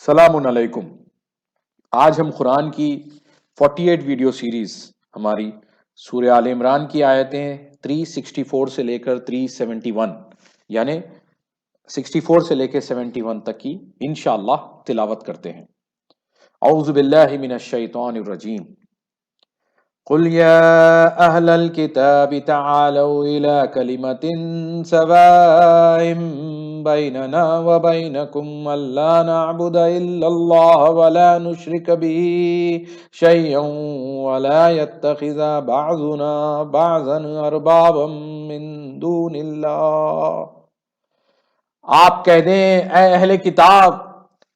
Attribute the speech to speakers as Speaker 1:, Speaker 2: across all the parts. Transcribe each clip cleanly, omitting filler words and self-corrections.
Speaker 1: السلام علیکم۔ آج ہم قرآن کی 48 ویڈیو سیریز ہماری سورہ آل عمران کی آیتیں 364 سے لے کر 371 یعنی 64 سے لے کے 71 تک کی انشاءاللہ تلاوت کرتے ہیں۔ اعوذ باللہ من الشیطان الرجیم۔ قل يا أهل الكتاب تعالوا إلى كلمة سواء بيننا وبينكم ألا نعبد إلا الله ولا نشرك به شيئا ولا يتخذ بعضنا بعضا أربابا من دون الله۔ آپ کہہ دیں اے اہل کتاب،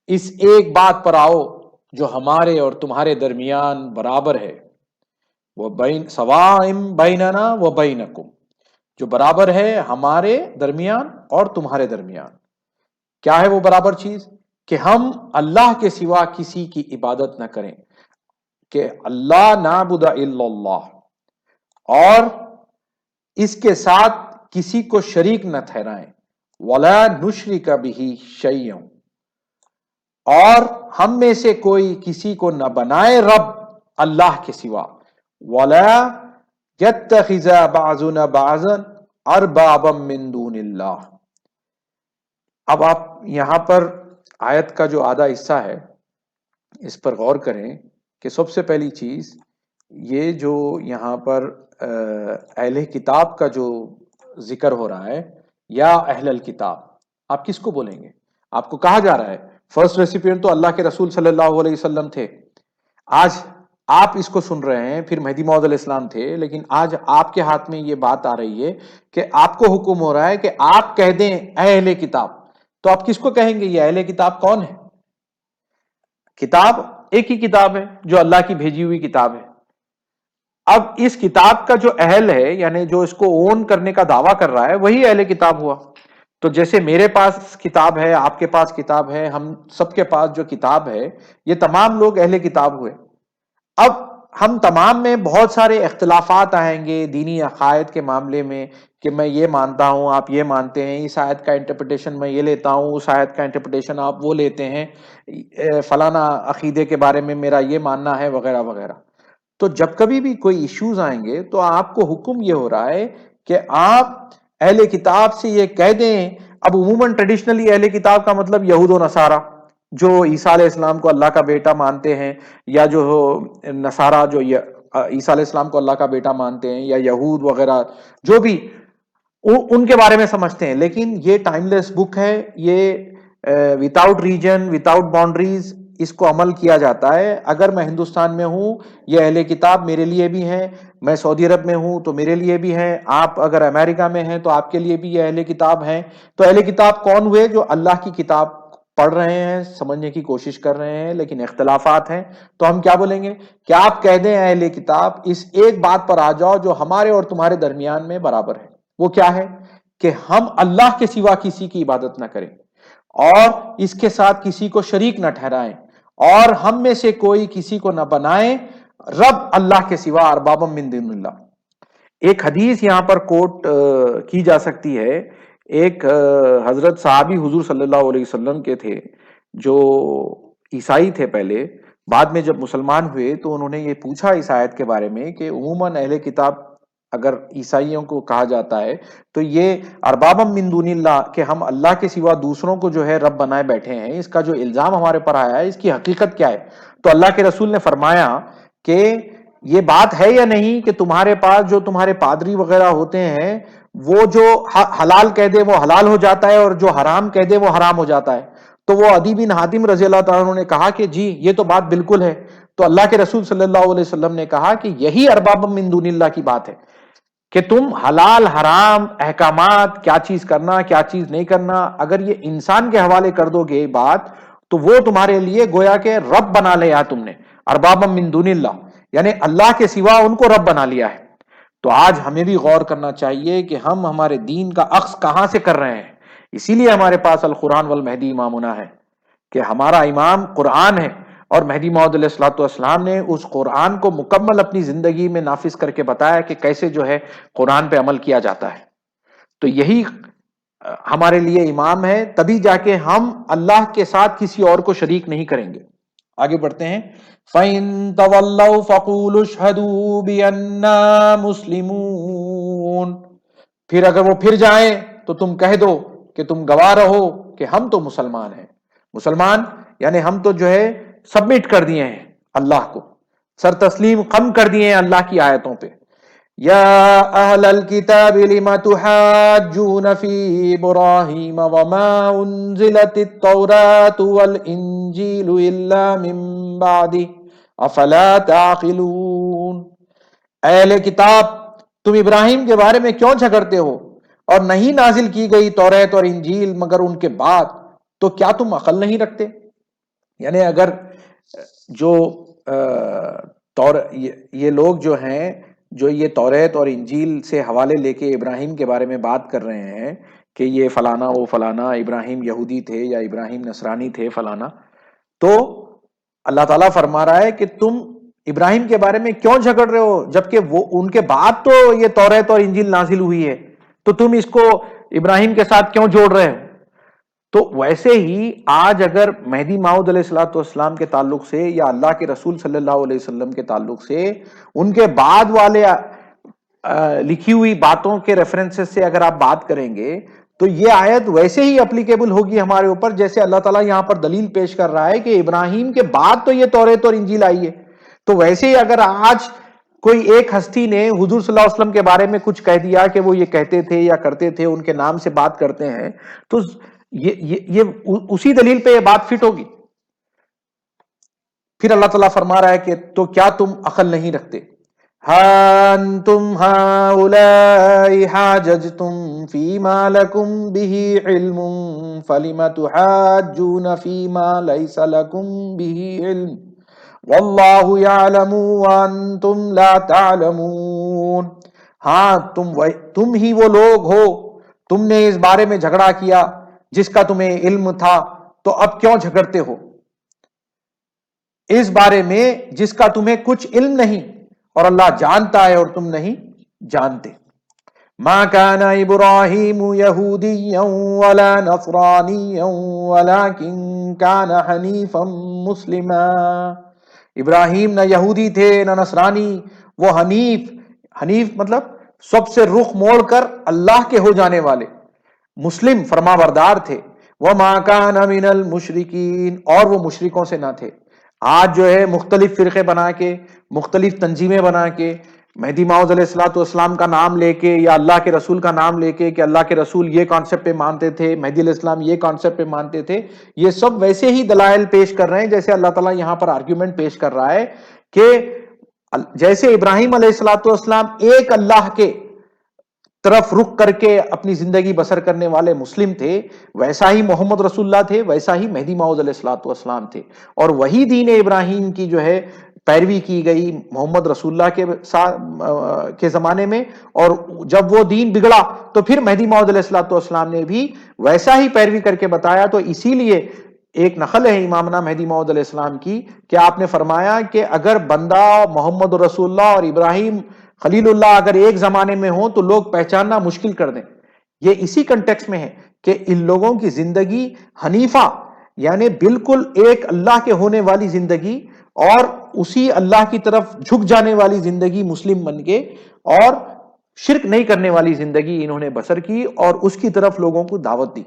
Speaker 1: اس ایک بات پر آؤ جو ہمارے اور تمہارے درمیان برابر ہے، وہ سوائم بیننا و بینکم، جو برابر ہے ہمارے درمیان اور تمہارے درمیان۔ کیا ہے وہ برابر چیز؟ کہ ہم اللہ کے سوا کسی کی عبادت نہ کریں، کہ اللہ نعبد الا اللہ، اور اس کے ساتھ کسی کو شریک نہ ٹھہرائیں، ولا نشرک بہ شیئا، اور ہم میں سے کوئی کسی کو نہ بنائے رب اللہ کے سوا، وَلَا يَتَّخِذَ بَعْضُنَا بَعْضًا أَرْبَابًا مِّن دُونِ اللَّهِ۔ اب آپ یہاں پر آیت کا جو آدھا حصہ ہے اس پر غور کریں کہ سب سے پہلی چیز یہ جو یہاں پر اہل کتاب کا جو ذکر ہو رہا ہے، یا اہل الکتاب، آپ کس کو بولیں گے؟ آپ کو کہا جا رہا ہے فرسٹ ریسیپینٹ تو اللہ کے رسول صلی اللہ علیہ وسلم تھے، آج آپ اس کو سن رہے ہیں، پھر مہدی موعود علیہ السلام تھے، لیکن آج آپ کے ہاتھ میں یہ بات آ رہی ہے کہ آپ کو حکم ہو رہا ہے کہ آپ کہہ دیں اے اہل کتاب، تو آپ کس کو کہیں گے؟ یہ اہل کتاب کون ہے؟ کتاب ایک ہی کتاب ہے جو اللہ کی بھیجی ہوئی کتاب ہے۔ اب اس کتاب کا جو اہل ہے، یعنی جو اس کو اون کرنے کا دعویٰ کر رہا ہے، وہی اہل کتاب ہوا۔ تو جیسے میرے پاس کتاب ہے، آپ کے پاس کتاب ہے، ہم سب کے پاس جو کتاب ہے، یہ تمام لوگ اہل کتاب ہوئے۔ اب ہم تمام میں بہت سارے اختلافات آئیں گے دینی عقائد کے معاملے میں، کہ میں یہ مانتا ہوں، آپ یہ مانتے ہیں، اس آیت کا انٹرپریٹیشن میں یہ لیتا ہوں، اس آیت کا انٹرپریٹیشن آپ وہ لیتے ہیں، فلانا عقیدے کے بارے میں میرا یہ ماننا ہے، وغیرہ وغیرہ۔ تو جب کبھی بھی کوئی ایشوز آئیں گے تو آپ کو حکم یہ ہو رہا ہے کہ آپ اہل کتاب سے یہ کہہ دیں۔ اب عموماً ٹریڈیشنلی اہل کتاب کا مطلب یہود و نصارہ، جو عیسیٰ علیہ السلام کو اللہ کا بیٹا مانتے ہیں، یا جو نصارہ جو عیسیٰ علیہ السلام کو اللہ کا بیٹا مانتے ہیں، یا یہود وغیرہ جو بھی ان کے بارے میں سمجھتے ہیں۔ لیکن یہ ٹائم لیس بک ہے، یہ وداؤٹ ریجن، وداؤٹ باؤنڈریز اس کو عمل کیا جاتا ہے۔ اگر میں ہندوستان میں ہوں، یہ اہل کتاب میرے لیے بھی ہیں، میں سعودی عرب میں ہوں تو میرے لیے بھی ہیں، آپ اگر امریکہ میں ہیں تو آپ کے لیے بھی یہ اہل کتاب ہیں۔ تو اہل کتاب کون ہوئے؟ جو اللہ کی کتاب پڑھ رہے ہیں، سمجھنے کی کوشش کر رہے ہیں، لیکن اختلافات ہیں۔ تو ہم کیا بولیں گے کہ آپ کہہ دیں اہل کتاب، اس ایک بات پر آ جاؤ جو ہمارے اور تمہارے درمیان میں برابر ہے۔ وہ کیا ہے؟ کہ ہم اللہ کے سوا کسی کی عبادت نہ کریں، اور اس کے ساتھ کسی کو شریک نہ ٹھہرائیں، اور ہم میں سے کوئی کسی کو نہ بنائے رب اللہ کے سوا، اربابا من دون اللہ۔ ایک حدیث یہاں پر کوٹ کی جا سکتی ہے۔ ایک حضرت صحابی حضور صلی اللہ علیہ وسلم کے تھے، جو عیسائی تھے پہلے، بعد میں جب مسلمان ہوئے تو انہوں نے یہ پوچھا اس آیت کے بارے میں کہ عموماً اہل کتاب اگر عیسائیوں کو کہا جاتا ہے تو یہ اربابا من دون اللہ، کہ ہم اللہ کے سوا دوسروں کو جو ہے رب بنائے بیٹھے ہیں، اس کا جو الزام ہمارے پر آیا ہے، اس کی حقیقت کیا ہے؟ تو اللہ کے رسول نے فرمایا کہ یہ بات ہے یا نہیں کہ تمہارے پاس جو تمہارے پادری وغیرہ ہوتے ہیں، وہ جو حلال کہہ دے وہ حلال ہو جاتا ہے، اور جو حرام کہہ دے وہ حرام ہو جاتا ہے۔ تو وہ عدی بن حاتم رضی اللہ تعالیٰ عنہ نے کہا کہ جی یہ تو بات بالکل ہے۔ تو اللہ کے رسول صلی اللہ علیہ وسلم نے کہا کہ یہی ارباب من دون اللہ کی بات ہے، کہ تم حلال حرام احکامات، کیا چیز کرنا کیا چیز نہیں کرنا، اگر یہ انسان کے حوالے کر دو گے بات، تو وہ تمہارے لیے گویا کہ رب بنا لیا تم نے، ارباب من دون اللہ، یعنی اللہ کے سوا ان کو رب بنا لیا ہے۔ تو آج ہمیں بھی غور کرنا چاہیے کہ ہم ہمارے دین کا اخذ کہاں سے کر رہے ہیں۔ اسی لیے ہمارے پاس القرآن والمہدی امامنا ہے، کہ ہمارا امام قرآن ہے، اور مہدی موعود علیہ الصلوۃ والسلام نے اس قرآن کو مکمل اپنی زندگی میں نافذ کر کے بتایا کہ کیسے جو ہے قرآن پہ عمل کیا جاتا ہے۔ تو یہی ہمارے لیے امام ہے، تبھی جا کے ہم اللہ کے ساتھ کسی اور کو شریک نہیں کریں گے۔ آگے بڑھتے ہیں، فَإِن تَوَلَّوْا فَقُولُوا اشْهَدُوا بِأَنَّا مُسْلِمُونَ، پھر اگر وہ پھر جائیں تو تم کہہ دو کہ تم گواہ رہو کہ ہم تو مسلمان ہیں۔ مسلمان یعنی ہم تو جو ہے سبمٹ کر دیے ہیں اللہ کو، سر تسلیم خم کر دیے ہیں اللہ کی آیتوں پہ۔ یا اہل الکتاب لم تحاجون فی ابراہیم وما انزلت التوراۃ والانجیل الا من بعدہ افلا تعقلون۔ اہل کتاب، تم ابراہیم کے بارے میں کیوں جھگڑتے ہو، اور نہیں نازل کی گئی توریت اور انجیل مگر ان کے بعد، تو کیا تم عقل نہیں رکھتے؟ یعنی اگر جو یہ لوگ جو ہیں جو یہ توریت اور انجیل سے حوالے لے کے ابراہیم کے بارے میں بات کر رہے ہیں کہ یہ فلانا وہ فلانا، ابراہیم یہودی تھے یا ابراہیم نصرانی تھے فلانا، تو اللہ تعالیٰ فرما رہا ہے کہ تم ابراہیم کے بارے میں کیوں جھگڑ رہے ہو، جبکہ وہ ان کے بعد تو یہ توریت اور انجیل نازل ہوئی ہے، تو تم اس کو ابراہیم کے ساتھ کیوں جوڑ رہے ہو؟ تو ویسے ہی آج اگر مہدی موعود علیہ الصلوۃ والسلام کے تعلق سے یا اللہ کے رسول صلی اللہ علیہ وسلم کے تعلق سے ان کے بعد والے لکھی ہوئی باتوں کے ریفرنسز سے اگر آپ بات کریں گے تو یہ آیت ویسے ہی اپلیکیبل ہوگی ہمارے اوپر، جیسے اللہ تعالیٰ یہاں پر دلیل پیش کر رہا ہے کہ ابراہیم کے بعد تو یہ توریت اور انجیل آئی ہے۔ تو ویسے ہی اگر آج کوئی ایک ہستی نے حضور صلی اللہ علیہ وسلم کے بارے میں کچھ کہہ دیا کہ وہ یہ کہتے تھے یا کرتے تھے، ان کے نام سے بات کرتے ہیں، تو یہ اسی دلیل پہ یہ بات فٹ ہوگی۔ پھر اللہ تعالیٰ فرما رہا ہے کہ تو کیا تم عقل نہیں رکھتے؟ ہاں انتم ہؤلاء حاججتم فیما لکم بہ علم فلم تحاجون فیما لیس لکم بہ علم واللہ یعلم وانتم لا تعلمون۔ ہاں تم ہی وہ لوگ ہو، تم نے اس بارے میں جھگڑا کیا جس کا تمہیں علم تھا، تو اب کیوں جھگڑتے ہو اس بارے میں جس کا تمہیں کچھ علم نہیں، اور اللہ جانتا ہے اور تم نہیں جانتے۔ ما كان ابراہیم یہودیا ولا نصرانیا ولكن كان حنیفا مسلما۔ ابراہیم نہ یہودی تھے نہ نصرانی، وہ حنیف مطلب سب سے رخ موڑ کر اللہ کے ہو جانے والے مسلم فرما بردار تھے۔ وما كان من المشرکین، اور وہ مشرکوں سے نہ تھے۔ آج جو ہے مختلف فرقے بنا کے، مختلف تنظیمیں بنا کے، مہدی موعود علیہ الصلوۃ والسلام کا نام لے کے یا اللہ کے رسول کا نام لے کے کہ اللہ کے رسول یہ کانسیپٹ پہ مانتے تھے، مہدی علیہ السلام یہ کانسیپٹ پہ مانتے تھے، یہ سب ویسے ہی دلائل پیش کر رہے ہیں جیسے اللہ تعالیٰ یہاں پر آرگیومنٹ پیش کر رہا ہے کہ جیسے ابراہیم علیہ الصلوۃ والسلام ایک اللہ کے طرف رخ کر کے اپنی زندگی بسر کرنے والے مسلم تھے، ویسا ہی محمد رسول اللہ تھے، ویسا ہی مہدی موعود علیہ الصلوۃ والسلام تھے، اور وہی دین ابراہیم کی جو ہے پیروی کی گئی محمد رسول اللہ کے زمانے میں، اور جب وہ دین بگڑا تو پھر مہدی موعود علیہ الصلوۃ والسلام نے بھی ویسا ہی پیروی کر کے بتایا۔ تو اسی لیے ایک نقل ہے امامنا مہدی موعود علیہ السلام کی کہ آپ نے فرمایا کہ اگر بندہ محمد رسول اللہ اور ابراہیم خلیل اللہ اگر ایک زمانے میں ہوں تو لوگ پہچاننا مشکل کر دیں۔ یہ اسی کنٹیکس میں ہے کہ ان لوگوں کی زندگی حنیفہ یعنی بالکل ایک اللہ کے ہونے والی زندگی اور اسی اللہ کی طرف جھک جانے والی زندگی مسلم بن کے، اور شرک نہیں کرنے والی زندگی انہوں نے بسر کی اور اس کی طرف لوگوں کو دعوت دی۔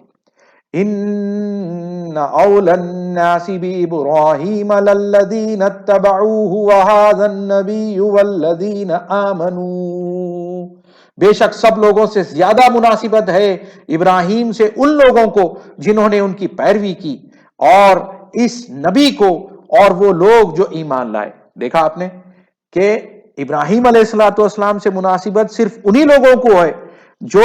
Speaker 1: ان اول الناس بابراہیم للذین اتبعوہ وہذا النبی والذین آمنوا، بے شک سب لوگوں سے زیادہ مناسبت ہے ابراہیم سے ان لوگوں کو جنہوں نے ان کی پیروی کی، اور اس نبی کو اور وہ لوگ جو ایمان لائے۔ دیکھا آپ نے کہ ابراہیم علیہ الصلوۃ والسلام سے مناسبت صرف انہی لوگوں کو ہے جو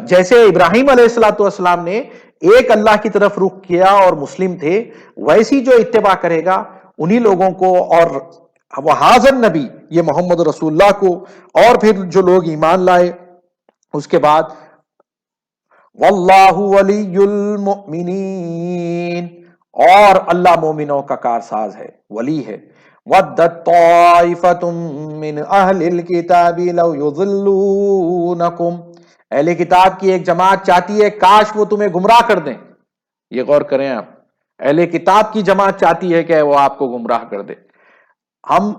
Speaker 1: جیسے ابراہیم علیہ الصلوۃ والسلام نے ایک اللہ کی طرف رخ کیا اور مسلم تھے، ویسی جو اتباع کرے گا انہی لوگوں کو، اور وہ حاضر نبی یہ محمد رسول اللہ کو، اور پھر جو لوگ ایمان لائے اس کے بعد واللہ ولی المؤمنین، اور اللہ مومنوں کا کارساز ہے، ولی ہے۔ وَدَّتْ طَائِفَةٌ مِّنْ أَهْلِ الْكِتَابِ لَوْ يُضِلُّونَكُمْ، اہل کتاب کی ایک جماعت چاہتی ہے کاش وہ تمہیں گمراہ کر دیں. یہ غور کریں آپ، اہل کتاب کی جماعت چاہتی ہے کہ وہ آپ کو گمراہ کر دے. ہم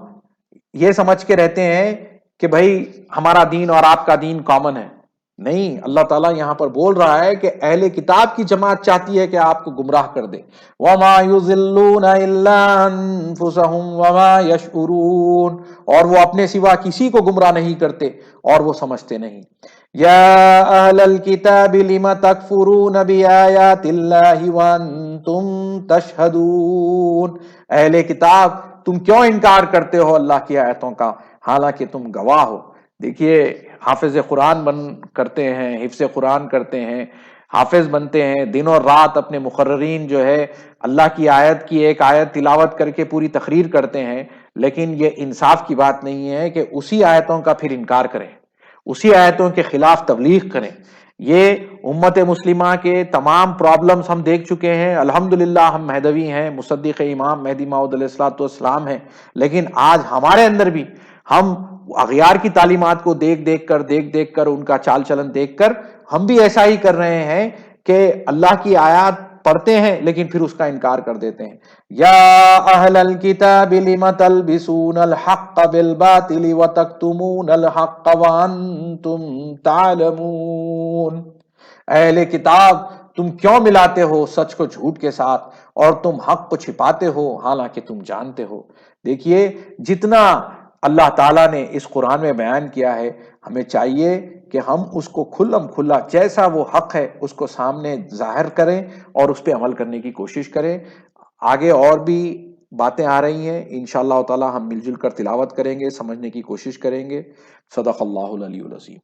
Speaker 1: یہ سمجھ کے رہتے ہیں کہ بھائی ہمارا دین اور آپ کا دین کامن ہے. نہیں، اللہ تعالیٰ یہاں پر بول رہا ہے کہ اہل کتاب کی جماعت چاہتی ہے کہ آپ کو گمراہ کر دے. وَمَا يُضِلُّونَ إِلَّا أَنفُسَهُمْ وَمَا يَشْعُرُونَ، اور وہ اپنے سوا کسی کو گمراہ نہیں کرتے اور وہ سمجھتے نہیں. یا اہل الکتاب لم تکفرون بآیات اللہ وانتم تشہدون، اہل کتاب تم کیوں انکار کرتے ہو اللہ کی آیتوں کا حالانکہ تم گواہ ہو. دیکھیے، حافظ قرآن کرتے ہیں، حفظ قرآن کرتے ہیں، حافظ بنتے ہیں، دن اور رات اپنے مقررین جو ہے اللہ کی آیت کی ایک آیت تلاوت کر کے پوری تقریر کرتے ہیں، لیکن یہ انصاف کی بات نہیں ہے کہ اسی آیتوں کا پھر انکار کریں، اسی آیتوں کے خلاف تبلیغ کریں. یہ امت مسلمہ کے تمام پرابلمز ہم دیکھ چکے ہیں. الحمدللہ ہم مہدوی ہیں، مصدق امام مہدی موعود علیہ الصلوۃ والسلام ہیں، لیکن آج ہمارے اندر بھی ہم اغیار کی تعلیمات کو دیکھ دیکھ کر ان کا چال چلن دیکھ کر ہم بھی ایسا ہی کر رہے ہیں کہ اللہ کی آیات پڑھتے ہیں لیکن پھر اس کا انکار کر دیتے ہیں. یا اہل الکتاب لم تلبسون الحق بالباطل وتکتمون الحق وانتم تعلمون، اہل کتاب تم کیوں ملاتے ہو سچ کو جھوٹ کے ساتھ اور تم حق کو چھپاتے ہو حالانکہ تم جانتے ہو. دیکھیے، جتنا اللہ تعالیٰ نے اس قرآن میں بیان کیا ہے، ہمیں چاہیے کہ ہم اس کو کھلم کھلا جیسا وہ حق ہے اس کو سامنے ظاہر کریں اور اس پہ عمل کرنے کی کوشش کریں. آگے اور بھی باتیں آ رہی ہیں، انشاءاللہ تعالی ہم مل جل کر تلاوت کریں گے، سمجھنے کی کوشش کریں گے. صدق اللہ العلی العظیم.